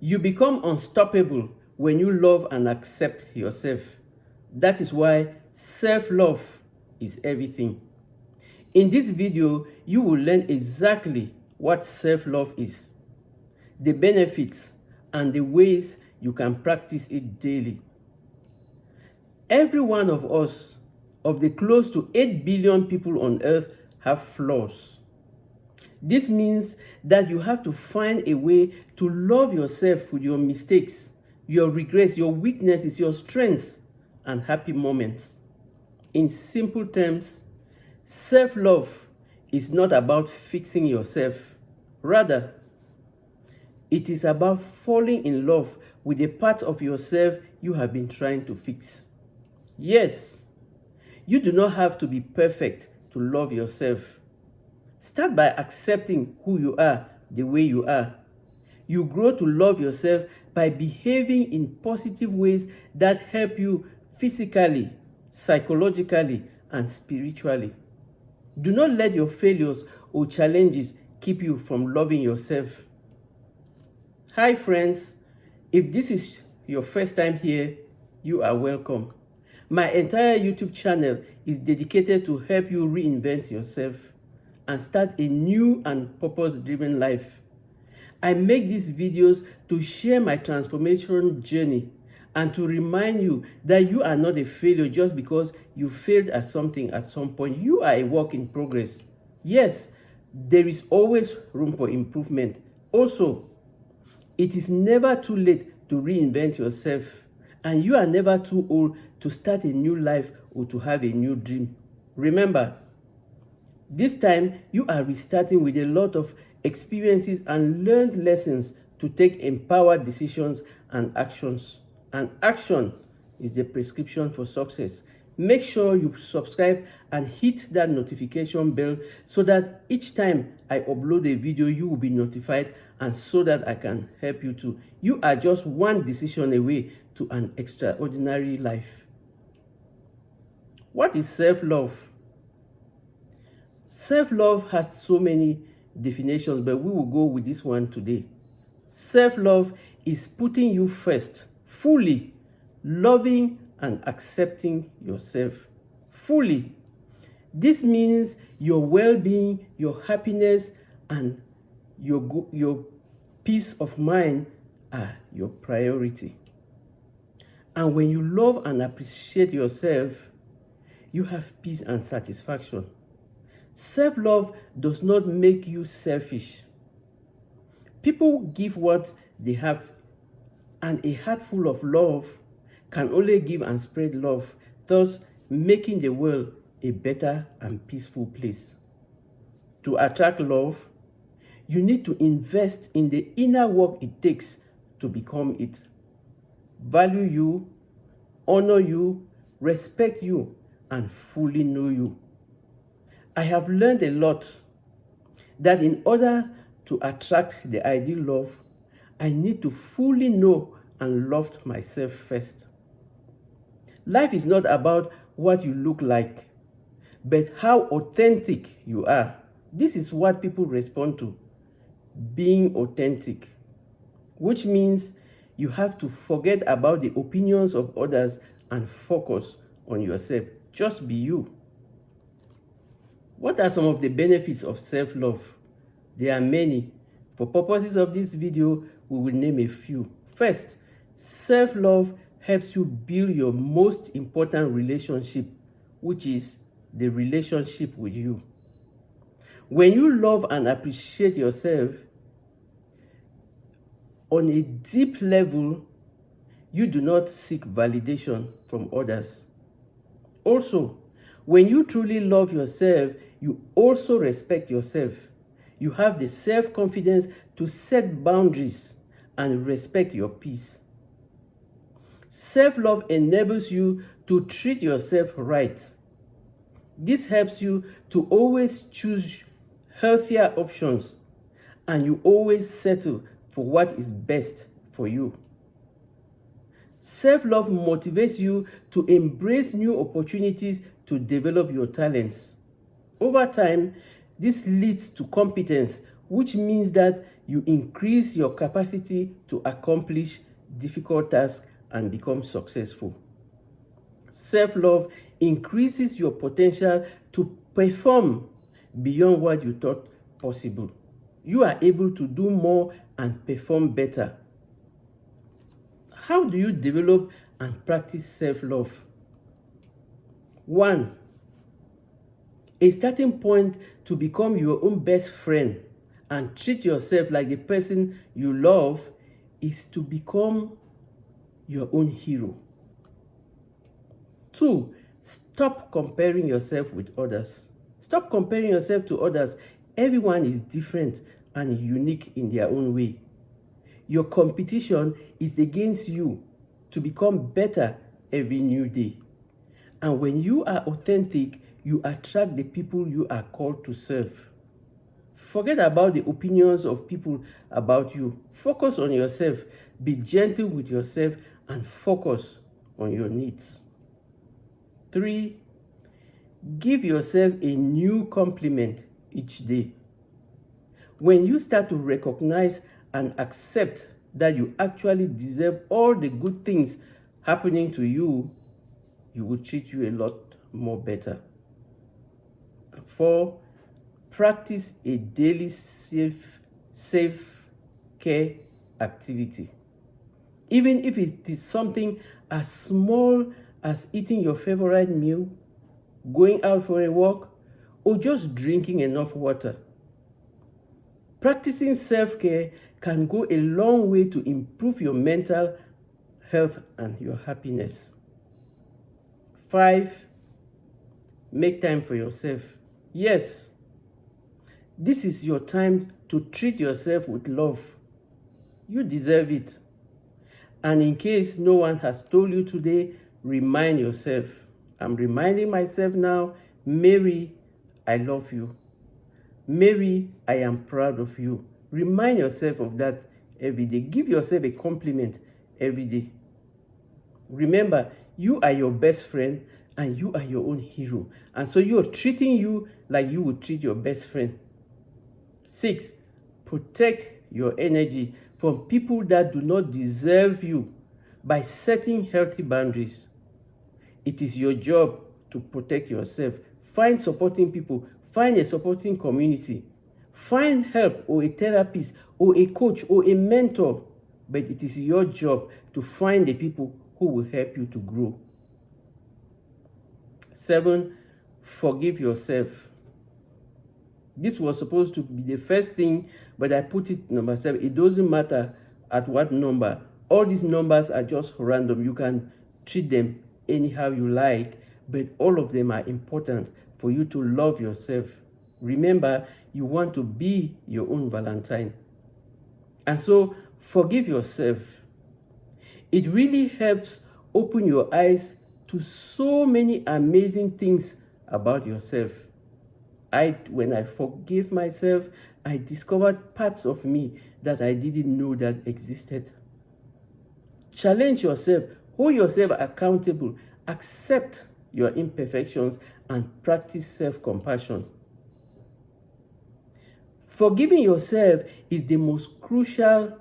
You become unstoppable when you love and accept yourself. That is why self-love is everything. In this video, you will learn exactly what self-love is, the benefits, and the ways you can practice it daily. Every one of us, of the close to 8 billion people on earth, have flaws. This means that you have to find a way to love yourself with your mistakes, your regrets, your weaknesses, your strengths, and happy moments. In simple terms, self-love is not about fixing yourself. Rather, it is about falling in love with the part of yourself you have been trying to fix. Yes, you do not have to be perfect to love yourself. Start by accepting who you are the way you are. You grow to love yourself by behaving in positive ways that help you physically, psychologically, and spiritually. Do not let your failures or challenges keep you from loving yourself. Hi friends, if this is your first time here, you are welcome. My entire YouTube channel is dedicated to help you reinvent yourself and start a new and purpose-driven life. I make these videos to share my transformation journey and to remind you that you are not a failure just because you failed at something at some point. You are a work in progress. Yes, there is always room for improvement. Also, it is never too late to reinvent yourself, and you are never too old to start a new life or to have a new dream. Remember, this time you are restarting with a lot of experiences and learned lessons to take empowered decisions and actions. And action is the prescription for success. Make sure you subscribe and hit that notification bell so that each time I upload a video, you will be notified, and so that I can help you too. You are just one decision away to an extraordinary life. What is self-love? Self-love has so many definitions, but we will go with this one today. Self-love is putting you first, fully loving and accepting yourself fully. This means your well-being, your happiness, and your peace of mind are your priority. And when you love and appreciate yourself, you have peace and satisfaction. Self-love does not make you selfish. People give what they have, and a heart full of love can only give and spread love, thus making the world a better and peaceful place. To attract love, you need to invest in the inner work it takes to become it. Value you, honor you, respect you, and fully know you. I have learned a lot that in order to attract the ideal love, I need to fully know and love myself first. Life is not about what you look like, but how authentic you are. This is what people respond to, being authentic, which means you have to forget about the opinions of others and focus on yourself. Just be you. What are some of the benefits of self-love? There are many. For purposes of this video, we will name a few. First, self-love helps you build your most important relationship, which is the relationship with you. When you love and appreciate yourself on a deep level, you do not seek validation from others. Also, when you truly love yourself, you also respect yourself. You have the self-confidence to set boundaries and respect your peace. Self-love enables you to treat yourself right. This helps you to always choose healthier options, and you always settle for what is best for you. Self-love motivates you to embrace new opportunities to develop your talents. Over time, this leads to competence, which means that you increase your capacity to accomplish difficult tasks and become successful. Self-love increases your potential to perform beyond what you thought possible. You are able to do more and perform better. How do you develop and practice self-love? 1. A starting point to become your own best friend and treat yourself like the person you love is to become your own hero. 2. Stop comparing yourself with others. Stop comparing yourself to others. Everyone is different and unique in their own way. Your competition is against you to become better every new day. And when you are authentic, you attract the people you are called to serve. Forget about the opinions of people about you. Focus on yourself. Be gentle with yourself and focus on your needs. 3. Give yourself a new compliment each day. When you start to recognize and accept that you actually deserve all the good things happening to you, you will treat you a lot more better. 4. Practice a daily self-care activity. Even if it is something as small as eating your favorite meal, going out for a walk, or just drinking enough water. Practicing self-care can go a long way to improve your mental health and your happiness. 5. Make time for yourself. Yes, this is your time to treat yourself with love. You deserve it. And in case no one has told you today, remind yourself. I'm reminding myself now, Mary, I love you. Mary, I am proud of you. Remind yourself of that every day. Give yourself a compliment every day. Remember, you are your best friend and you are your own hero. And so you're treating you like you would treat your best friend. 6. Protect your energy from people that do not deserve you by setting healthy boundaries. It is your job to protect yourself. Find supporting people. Find a supporting community. Find help or a therapist or a coach or a mentor. But it is your job to find the people who will help you to grow. 7. Forgive yourself. This was supposed to be the first thing, but I put it number 7. It doesn't matter at what number. All these numbers are just random. You can treat them anyhow you like, but all of them are important for you to love yourself. Remember, you want to be your own Valentine. And so, forgive yourself. It really helps open your eyes to so many amazing things about yourself. When I forgave myself, I discovered parts of me that I didn't know that existed. Challenge yourself, hold yourself accountable, accept your imperfections, and practice self-compassion. Forgiving yourself is the most crucial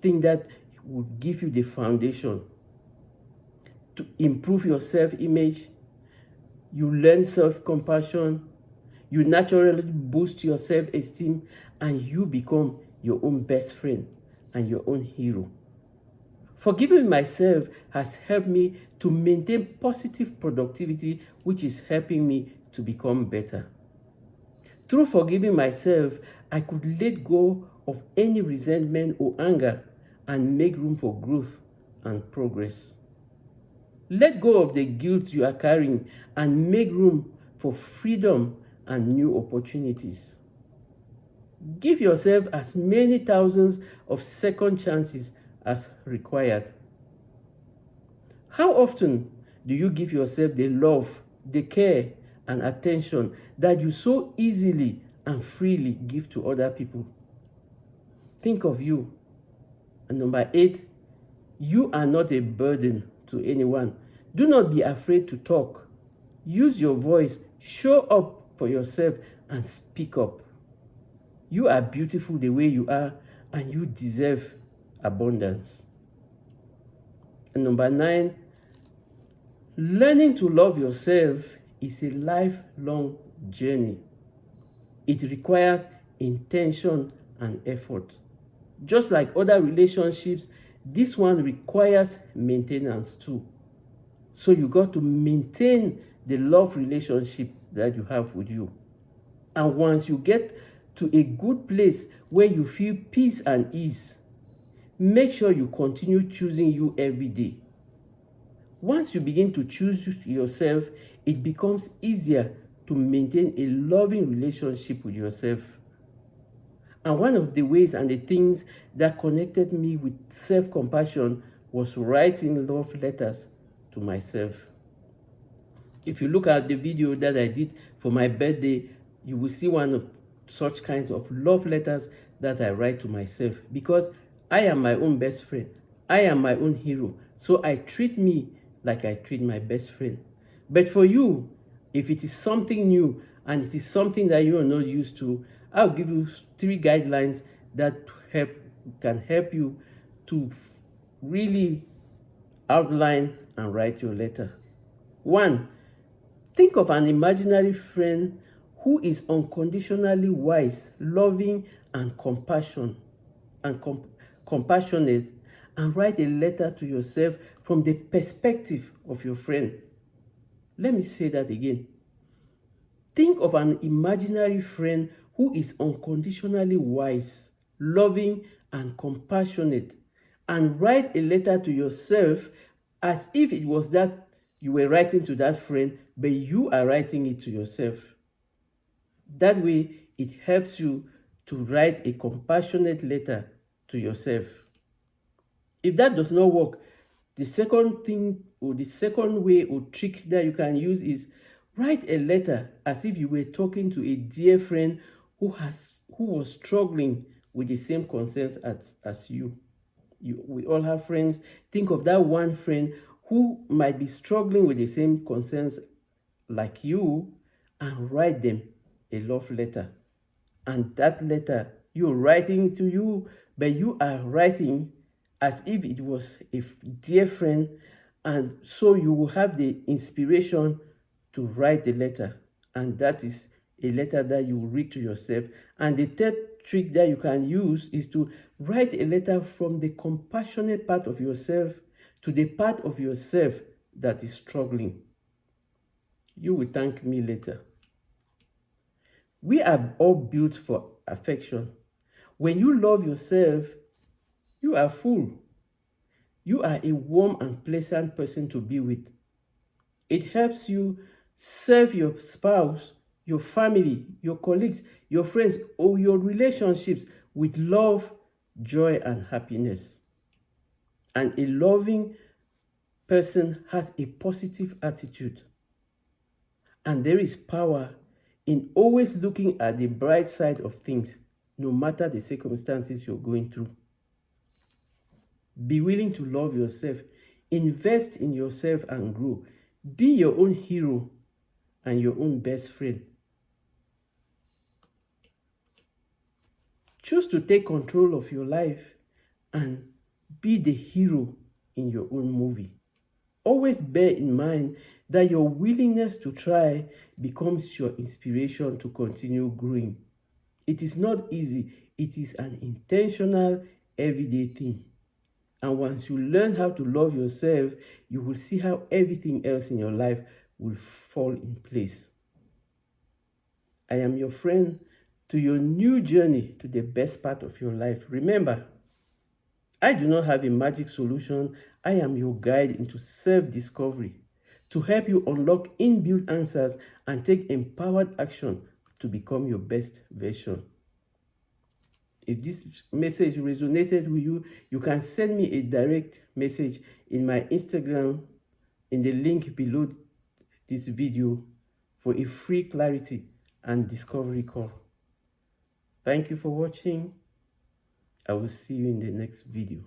thing that will give you the foundation to improve your self-image. You learn self-compassion, you naturally boost your self-esteem, and you become your own best friend and your own hero. Forgiving myself has helped me to maintain positive productivity, which is helping me to become better. Through forgiving myself, I could let go of any resentment or anger and make room for growth and progress. Let go of the guilt you are carrying and make room for freedom and new opportunities. Give yourself as many thousands of second chances as required. How often do you give yourself the love, the care, and attention that you so easily and freely give to other people? Think of you. And number 8, you are not a burden to anyone. Do not be afraid to talk. Use your voice, show up for yourself, and speak up. You are beautiful the way you are, and you deserve abundance. And number 9, learning to love yourself is a lifelong journey. It requires intention and effort. Just like other relationships, this one requires maintenance too. So you got to maintain the love relationship that you have with you. And once you get to a good place where you feel peace and ease, make sure you continue choosing you every day. Once you begin to choose yourself, it becomes easier to maintain a loving relationship with yourself. And one of the ways and the things that connected me with self-compassion was writing love letters to myself. If you look at the video that I did for my birthday, you will see one of such kinds of love letters that I write to myself, because I am my own best friend. I am my own hero. So I treat me like I treat my best friend. But for you, if it is something new and it is something that you are not used to, I'll give you 3 guidelines that can help you to really outline and write your letter. 1, think of an imaginary friend who is unconditionally wise, loving, and compassionate, and write a letter to yourself from the perspective of your friend. Let me say that again. Think of an imaginary friend who is unconditionally wise, loving, and compassionate, and write a letter to yourself as if it was that you were writing to that friend, but you are writing it to yourself. That way, it helps you to write a compassionate letter to yourself. If that does not work, the second thing or the second way or trick that you can use is write a letter as if you were talking to a dear friend who was struggling with the same concerns as you. We all have friends. Think of that one friend who might be struggling with the same concerns like you, and write them a love letter. And that letter, you're writing to you, but you are writing as if it was a dear friend, and so you will have the inspiration to write the letter, and that is a letter that you will read to yourself. And the third trick that you can use is to write a letter from the compassionate part of yourself to the part of yourself that is struggling. You will thank me later. We are all built for affection. When you love yourself, you are full. You are a warm and pleasant person to be with. It helps you serve your spouse, your family, your colleagues, your friends, or your relationships with love, joy, and happiness. And a loving person has a positive attitude. And there is power in always looking at the bright side of things, no matter the circumstances you're going through. Be willing to love yourself. Invest in yourself and grow. Be your own hero and your own best friend. Choose to take control of your life and be the hero in your own movie. Always bear in mind that your willingness to try becomes your inspiration to continue growing. It is not easy. It is an intentional, everyday thing. And once you learn how to love yourself, you will see how everything else in your life will fall in place. I am your friend to your new journey to the best part of your life. Remember, I do not have a magic solution. I am your guide into self-discovery to help you unlock inbuilt answers and take empowered action to become your best version. If this message resonated with you, you can send me a direct message in my Instagram in the link below this video for a free clarity and discovery call. Thank you for watching. I will see you in the next video.